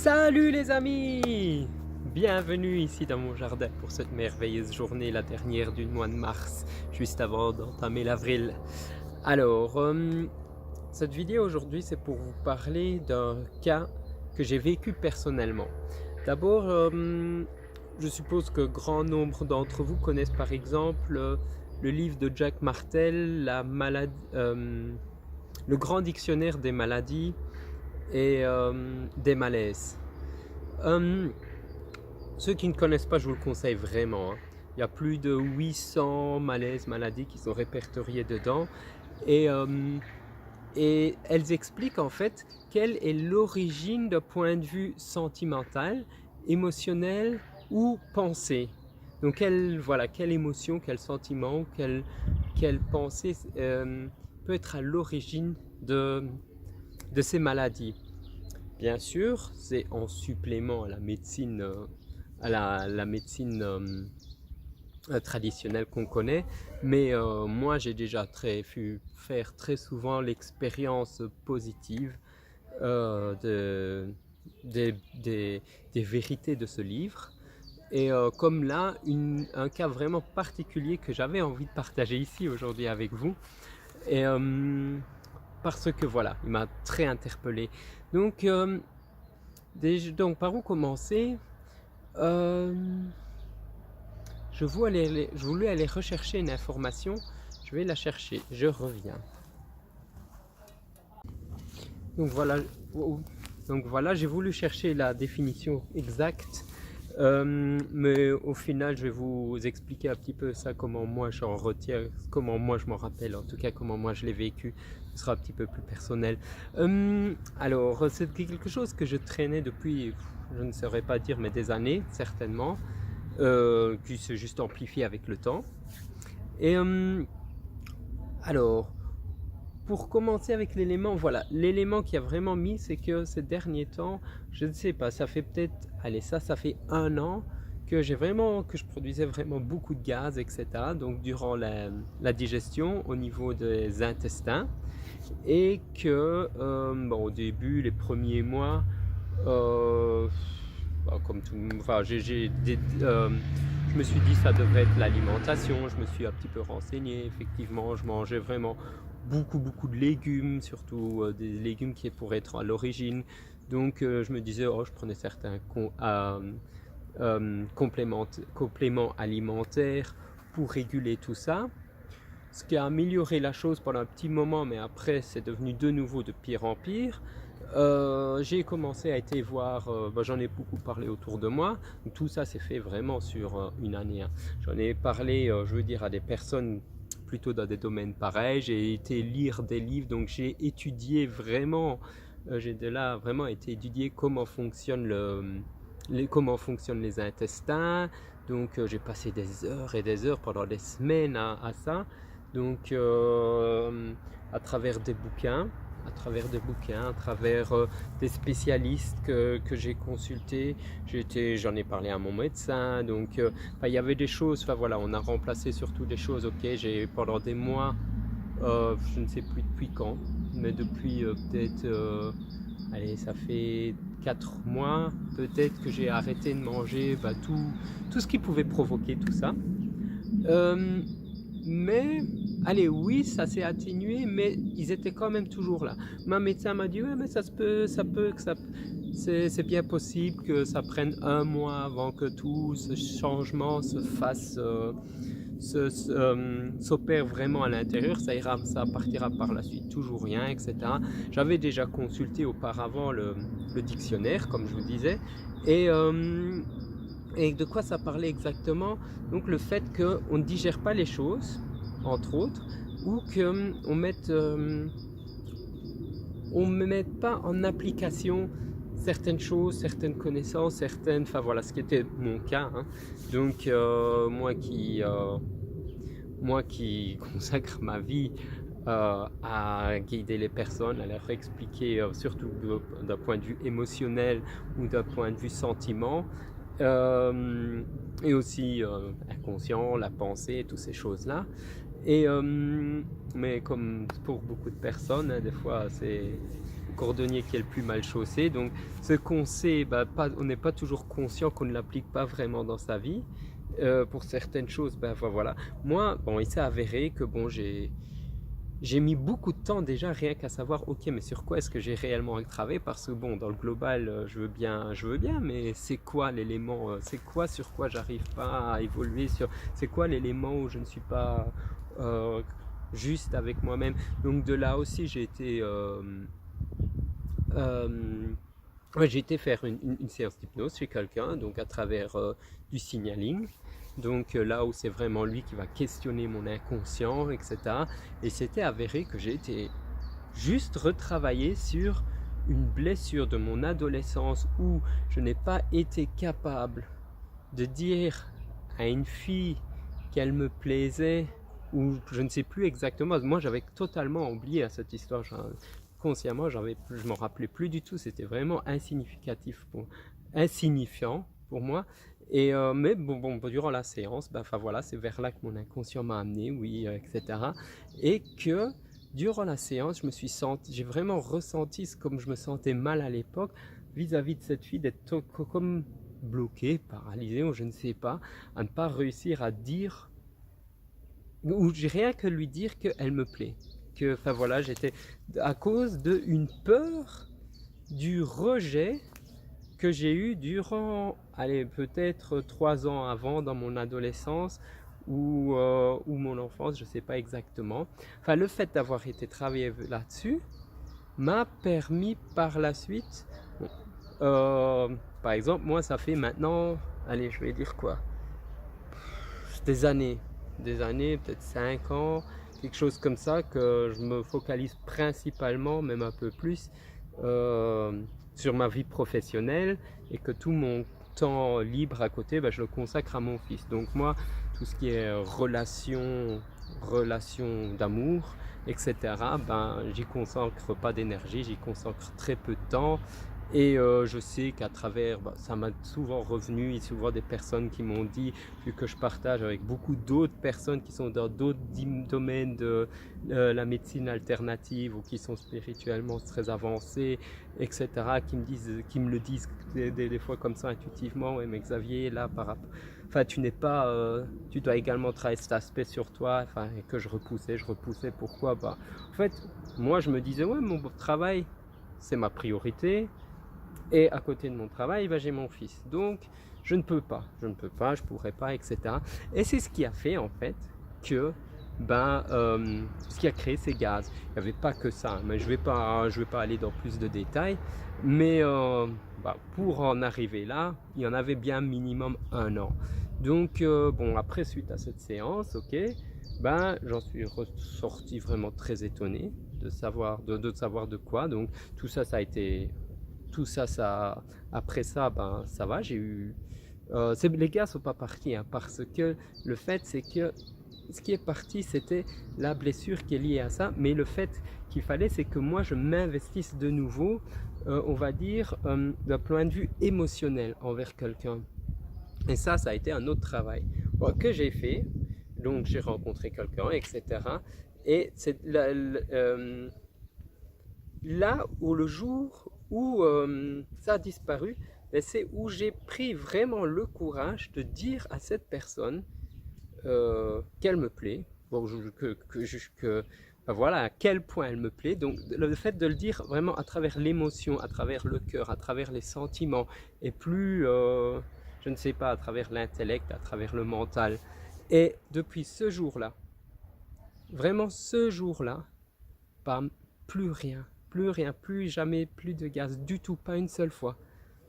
Salut les amis! Bienvenue ici dans mon jardin pour cette merveilleuse journée, la dernière du mois de mars, juste avant d'entamer l'avril. Alors, cette vidéo aujourd'hui, c'est pour vous parler d'un cas que j'ai vécu personnellement. D'abord, je suppose que grand nombre d'entre vous connaissent par exemple le livre de Jacques Martel, le grand dictionnaire des maladies et des malaises. Ceux qui ne connaissent pas, je vous le conseille vraiment, hein. Il y a plus de 800 malaises, maladies qui sont répertoriées dedans et, et elles expliquent en fait quelle est l'origine d'un point de vue sentimental, émotionnel ou pensée. Donc quelle émotion, quel sentiment, quelle pensée peut être à l'origine de ces maladies. Bien sûr, c'est en supplément à la médecine, la médecine traditionnelle qu'on connaît, mais moi j'ai déjà pu faire très souvent l'expérience positive des vérités de ce livre. Et comme là, un cas vraiment particulier que j'avais envie de partager ici aujourd'hui avec vous. Et parce que voilà, il m'a très interpellé. Donc, donc par où commencer? Je voulais aller rechercher une information. Je vais la chercher. Je reviens. Donc voilà. Donc voilà, j'ai voulu chercher la définition exacte. Mais au final, je vais vous expliquer un petit peu ça, comment moi j'en retiens, comment moi je m'en rappelle, en tout cas comment moi je l'ai vécu. Ce sera un petit peu plus personnel. Alors, c'est quelque chose que je traînais depuis, je ne saurais pas dire, mais des années, certainement, qui s'est juste amplifié avec le temps. Et alors, pour commencer avec l'élément, voilà, l'élément qui a vraiment mis, c'est que ces derniers temps, je ne sais pas, ça fait peut-être, allez, ça fait 1 an que je produisais vraiment beaucoup de gaz, etc. Donc durant la digestion au niveau des intestins, et que, bon, au début, les premiers mois, comme tout, enfin, je me suis dit ça devrait être l'alimentation. Je me suis un petit peu renseigné. Effectivement, je mangeais vraiment beaucoup de légumes, surtout des légumes qui pourraient être à l'origine. Donc je me disais, oh, je prenais certains compléments alimentaires pour réguler tout ça. Ce qui a amélioré la chose pendant un petit moment, mais après c'est devenu de nouveau de pire en pire. J'ai commencé à aller voir, j'en ai beaucoup parlé autour de moi. Tout ça s'est fait vraiment sur une année, hein. J'en ai parlé, je veux dire, à des personnes plutôt dans des domaines pareils. J'ai été lire des livres, donc j'ai étudié vraiment, j'ai de là vraiment été étudier comment fonctionnent comment fonctionnent les intestins. Donc j'ai passé des heures et des heures pendant des semaines à ça. Donc à travers des bouquins, à travers des spécialistes que j'ai consultés. J'en ai parlé à mon médecin, donc il y avait des choses, enfin voilà, on a remplacé surtout des choses, ok, j'ai pendant des mois, je ne sais plus depuis quand, mais depuis peut-être, allez, ça fait 4 mois peut-être que j'ai arrêté de manger tout ce qui pouvait provoquer tout ça. Mais, allez, oui, ça s'est atténué, mais ils étaient quand même toujours là. Ma médecin m'a dit, ouais, mais c'est bien possible que ça prenne 1 mois avant que tout ce changement se fasse, s'opère vraiment à l'intérieur. Ça partira par la suite, toujours rien, etc. J'avais déjà consulté auparavant le dictionnaire, comme je vous disais, et de quoi ça parlait exactement? Donc le fait qu'on ne digère pas les choses, entre autres, ou qu'on ne mette pas en application certaines choses, certaines connaissances, enfin voilà, ce qui était mon cas, hein. Donc moi qui consacre ma vie à guider les personnes, à leur expliquer, surtout d'un point de vue émotionnel ou d'un point de vue sentiment, et aussi inconscient, la pensée, toutes ces choses-là. Et, mais comme pour beaucoup de personnes, hein, des fois cordonnier qui est le plus mal chaussé. Donc ce qu'on sait, on n'est pas toujours conscient qu'on ne l'applique pas vraiment dans sa vie. Pour certaines choses, voilà. Moi, bon, il s'est avéré que bon, j'ai mis beaucoup de temps déjà rien qu'à savoir, ok, mais sur quoi est-ce que j'ai réellement travaillé? Parce que bon, dans le global, je veux bien, mais c'est quoi l'élément, c'est quoi sur quoi j'arrive pas à évoluer, c'est quoi l'élément où je ne suis pas juste avec moi-même. Donc de là aussi, j'ai été faire une séance d'hypnose chez quelqu'un, donc à travers du signaling. Donc là où c'est vraiment lui qui va questionner mon inconscient, etc. Et c'était avéré que j'ai été juste retravailler sur une blessure de mon adolescence où je n'ai pas été capable de dire à une fille qu'elle me plaisait, ou je ne sais plus exactement. Moi, j'avais totalement oublié à cette histoire. Consciemment, je m'en rappelais plus du tout. C'était vraiment insignifiant pour moi. Et mais bon, durant la séance, voilà, c'est vers là que mon inconscient m'a amené, oui, etc. Et que durant la séance, j'ai vraiment ressenti comme je me sentais mal à l'époque vis-à-vis de cette fille, d'être comme bloqué, paralysé, ou je ne sais pas, à ne pas réussir à dire, ou rien que lui dire qu'elle me plaît. Voilà, j'étais à cause d'une peur du rejet que j'ai eu durant, peut-être 3 ans avant, dans mon adolescence ou mon enfance, je ne sais pas exactement. Enfin, le fait d'avoir été travaillé là-dessus m'a permis par la suite, par exemple, moi ça fait maintenant, je vais dire quoi, des années, peut-être 5 ans, quelque chose comme ça, que je me focalise principalement, même un peu plus, sur ma vie professionnelle, et que tout mon temps libre à côté, je le consacre à mon fils. Donc moi, tout ce qui est relation d'amour, etc., j'y consacre pas d'énergie, j'y consacre très peu de temps. Et je sais qu'à travers, ça m'a souvent revenu, il y a souvent des personnes qui m'ont dit, vu que je partage avec beaucoup d'autres personnes qui sont dans d'autres domaines de la médecine alternative ou qui sont spirituellement très avancées, etc., qui me le disent des fois comme ça intuitivement, ouais, mais Xavier, là, tu n'es pas, tu dois également travailler cet aspect sur toi, et que je repoussais, pourquoi? En fait, moi je me disais, ouais, mon travail, c'est ma priorité. Et à côté de mon travail, j'ai mon fils. Donc, je ne pourrais pas, etc. Et c'est ce qui a fait, en fait, que, ce qui a créé ces gaz. Il n'y avait pas que ça, mais je vais pas aller dans plus de détails. Mais pour en arriver là, il y en avait bien minimum 1 an. Donc, après, suite à cette séance, ok, j'en suis ressorti vraiment très étonné de savoir de quoi. Donc, tout ça a été... après ça, ça va, j'ai eu... les gars sont pas partis, parce que le fait, c'est que ce qui est parti, c'était la blessure qui est liée à ça, mais le fait qu'il fallait, c'est que moi, je m'investisse de nouveau, on va dire, d'un point de vue émotionnel envers quelqu'un. Et ça a été un autre travail que j'ai fait. Donc, j'ai rencontré quelqu'un, etc. Et c'est là où le jour où ça a disparu, c'est où j'ai pris vraiment le courage de dire à cette personne qu'elle me plaît, voilà à quel point elle me plaît. Donc le fait de le dire vraiment à travers l'émotion, à travers le cœur, à travers les sentiments, et plus, je ne sais pas, à travers l'intellect, à travers le mental. Et depuis ce jour-là, vraiment ce jour-là, plus rien, plus jamais, plus de gaz du tout, pas une seule fois.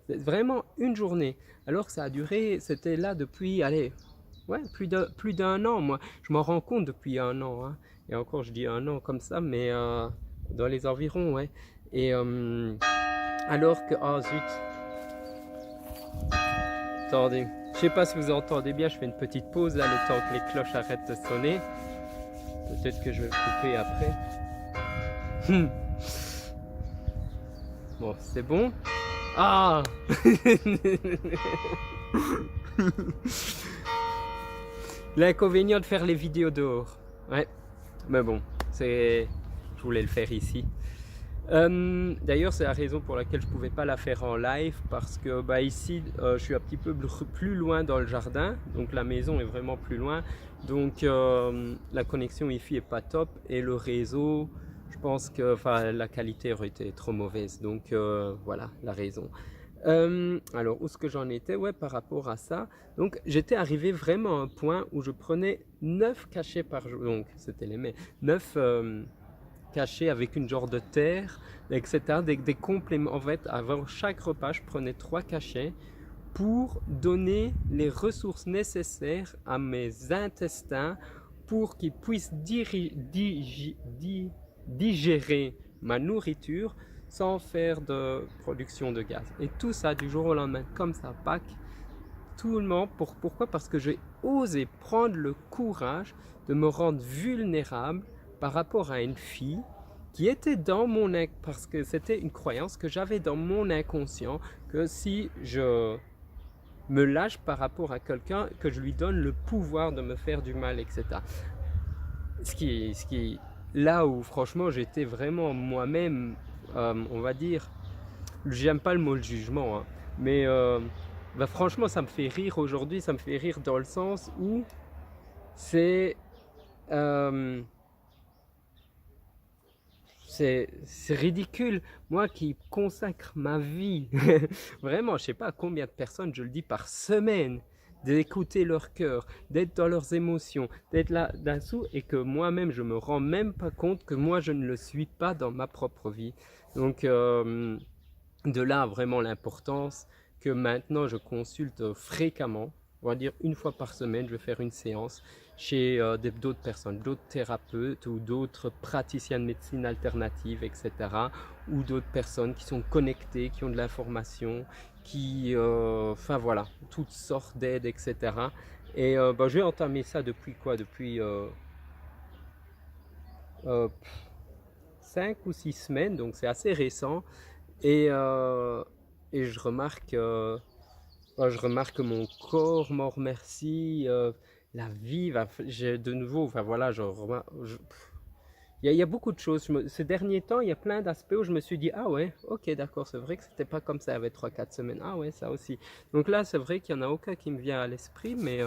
C'est vraiment une journée, alors que ça a duré, c'était là depuis, plus d'un an. Moi, je m'en rends compte depuis 1 an, hein. Et encore, je dis 1 an comme ça, mais dans les environs, ouais. Et alors que, zut, attendez, je sais pas si vous entendez bien, je fais une petite pause là, le temps que les cloches arrêtent de sonner. Peut-être que je vais couper après. Bon, c'est bon. Ah. L'inconvénient de faire les vidéos dehors. Ouais. Mais bon, je voulais le faire ici. D'ailleurs, c'est la raison pour laquelle je pouvais pas la faire en live parce que bah, ici, je suis un petit peu plus loin dans le jardin, donc la maison est vraiment plus loin, donc la connexion Wi-Fi est pas top et le réseau, je pense que enfin, la qualité aurait été trop mauvaise, donc voilà la raison. Alors, où est-ce que j'en étais? Ouais, par rapport à ça. Donc, j'étais arrivé vraiment à un point où je prenais 9 cachets par jour. Donc, c'était les mêmes. 9 cachets avec une genre de terre, etc. Des compléments. En fait, avant chaque repas, je prenais 3 cachets pour donner les ressources nécessaires à mes intestins pour qu'ils puissent digérer ma nourriture sans faire de production de gaz. Et tout ça du jour au lendemain, comme ça, pack, tout le monde. Pourquoi? Parce que j'ai osé prendre le courage de me rendre vulnérable par rapport à une fille qui était dans mon parce que c'était une croyance que j'avais dans mon inconscient que si je me lâche par rapport à quelqu'un, que je lui donne le pouvoir de me faire du mal, etc. Ce qui là où franchement j'étais vraiment moi-même, on va dire, j'aime pas le mot le jugement, hein, mais bah, franchement ça me fait rire aujourd'hui, ça me fait rire dans le sens où c'est euh, c'est ridicule. Moi qui consacre ma vie, vraiment, je sais pas à combien de personnes je le dis par semaine, d'écouter leur cœur, d'être dans leurs émotions, d'être là dessous et que moi-même je me rends même pas compte que moi je ne le suis pas dans ma propre vie. Donc de là vraiment l'importance que maintenant je consulte fréquemment, on va dire une fois par semaine, je vais faire une séance chez d'autres personnes, d'autres thérapeutes ou d'autres praticiens de médecine alternative, etc. Ou d'autres personnes qui sont connectées, qui ont de l'information, qui, enfin voilà, toutes sortes d'aides, etc. Et bah, j'ai entamé ça depuis quoi? Depuis euh, 5 ou 6 semaines, donc c'est assez récent. Et, euh, et je remarque que mon corps m'en remercie, la vie va, de nouveau, enfin voilà, il y a beaucoup de choses. Ces derniers temps, il y a plein d'aspects où je me suis dit, ah ouais, ok, d'accord, c'est vrai que c'était pas comme ça il y avait 3 4 semaines. Ah ouais, ça aussi. Donc là, c'est vrai qu'il n'y en a aucun qui me vient à l'esprit, mais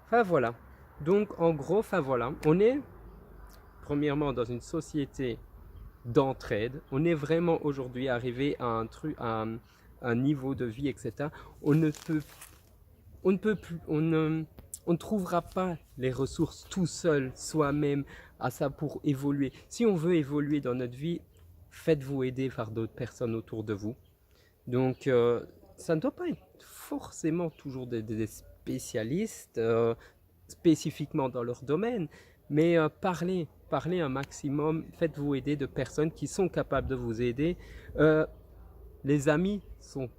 enfin voilà. Donc en gros, enfin voilà, on est premièrement dans une société d'entraide. On est vraiment aujourd'hui arrivé à un truc, à un niveau de vie, etc. On ne peut, on ne peut plus, on ne trouvera pas les ressources tout seul, soi-même, à ça pour évoluer. Si on veut évoluer dans notre vie, faites-vous aider par d'autres personnes autour de vous. Donc, ça ne doit pas être forcément toujours des spécialistes, spécifiquement dans leur domaine, mais parlez un maximum, faites-vous aider de personnes qui sont capables de vous aider. Euh, les amis sont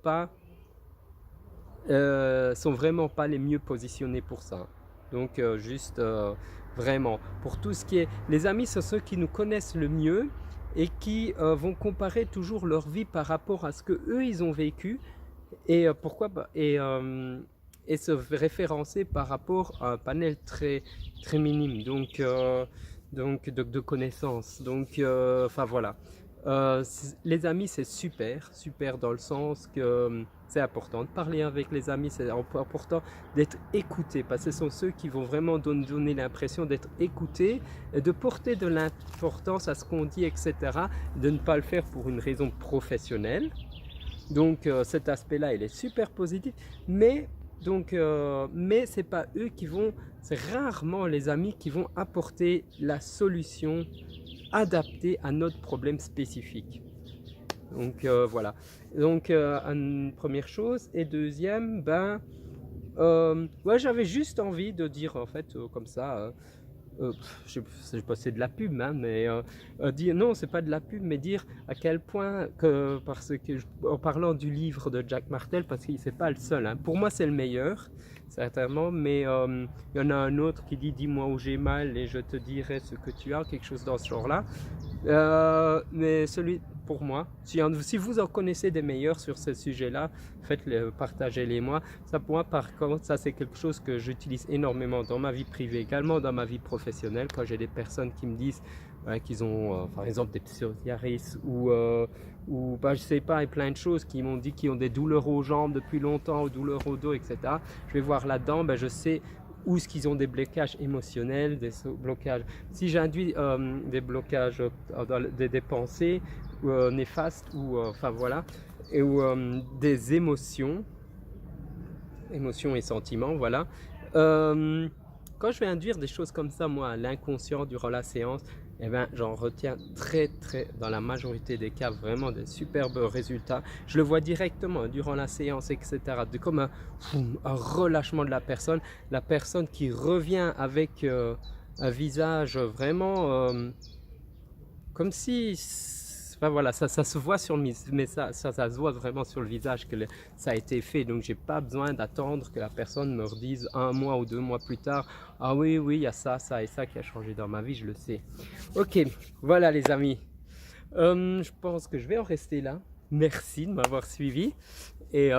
vraiment pas les mieux positionnés pour ça. Donc juste vraiment pour tout ce qui est les amis, c'est ceux qui nous connaissent le mieux et qui vont comparer toujours leur vie par rapport à ce que eux ils ont vécu et pourquoi et se référencer par rapport à un panel très minime donc de connaissances. Donc enfin voilà. Les amis, c'est super, super dans le sens que c'est important de parler avec les amis, c'est important d'être écouté, parce que ce sont ceux qui vont vraiment donner l'impression d'être écoutés, et de porter de l'importance à ce qu'on dit, etc., de ne pas le faire pour une raison professionnelle. Donc cet aspect-là, il est super positif, mais c'est pas eux qui vont, c'est rarement les amis qui vont apporter la solution adaptée à notre problème spécifique. Donc voilà. Donc une première chose et deuxième, ouais, j'avais juste envie de dire en fait comme ça. Je sais pas si c'est de la pub, hein, mais dire non, c'est pas de la pub, mais dire à quel point que parce que en parlant du livre de Jack Martel, parce qu'il c'est pas le seul. Hein. Pour moi, c'est le meilleur, certainement, mais il y en a un autre qui dit dis-moi où j'ai mal et je te dirai ce que tu as, quelque chose dans ce genre-là. Mais celui pour moi, si vous en connaissez des meilleurs sur ce sujet-là, faites-les, partagez-les moi. Ça pour moi, par contre, ça c'est quelque chose que j'utilise énormément dans ma vie privée, également dans ma vie professionnelle, quand j'ai des personnes qui me disent voilà, qu'ils ont, par exemple, des psoriasis ou bah, je sais pas, et plein de choses qui m'ont dit qu'ils ont des douleurs aux jambes depuis longtemps, ou douleurs au dos, etc. Je vais voir là-dedans, ben, je sais où est-ce qu'ils ont des blocages émotionnels, des blocages. Si j'induis des blocages dans des pensées néfastes ou enfin voilà, et ou des émotions et sentiments, voilà. Euh, Quand je vais induire des choses comme ça, moi, à l'inconscient durant la séance, eh ben, j'en retiens dans la majorité des cas, vraiment des superbes résultats. Je le vois directement durant la séance, etc. Comme un relâchement de la personne qui revient avec un visage vraiment comme si, enfin voilà, ça se voit sur le mais ça se voit vraiment sur le visage que ça a été fait. Donc j'ai pas besoin d'attendre que la personne me redise 1 mois ou 2 mois plus tard, ah oui, oui, il y a ça, ça et ça qui a changé dans ma vie, je le sais. Ok, voilà les amis. Je pense que je vais en rester là. Merci de m'avoir suivi. Et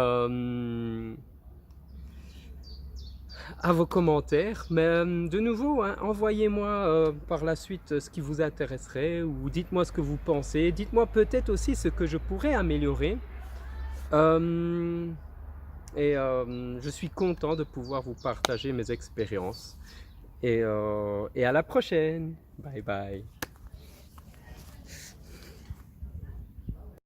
à vos commentaires. Mais de nouveau, hein, envoyez-moi par la suite ce qui vous intéresserait ou dites-moi ce que vous pensez. Dites-moi peut-être aussi ce que je pourrais améliorer. Et je suis content de pouvoir vous partager mes expériences. Et à la prochaine. Bye bye.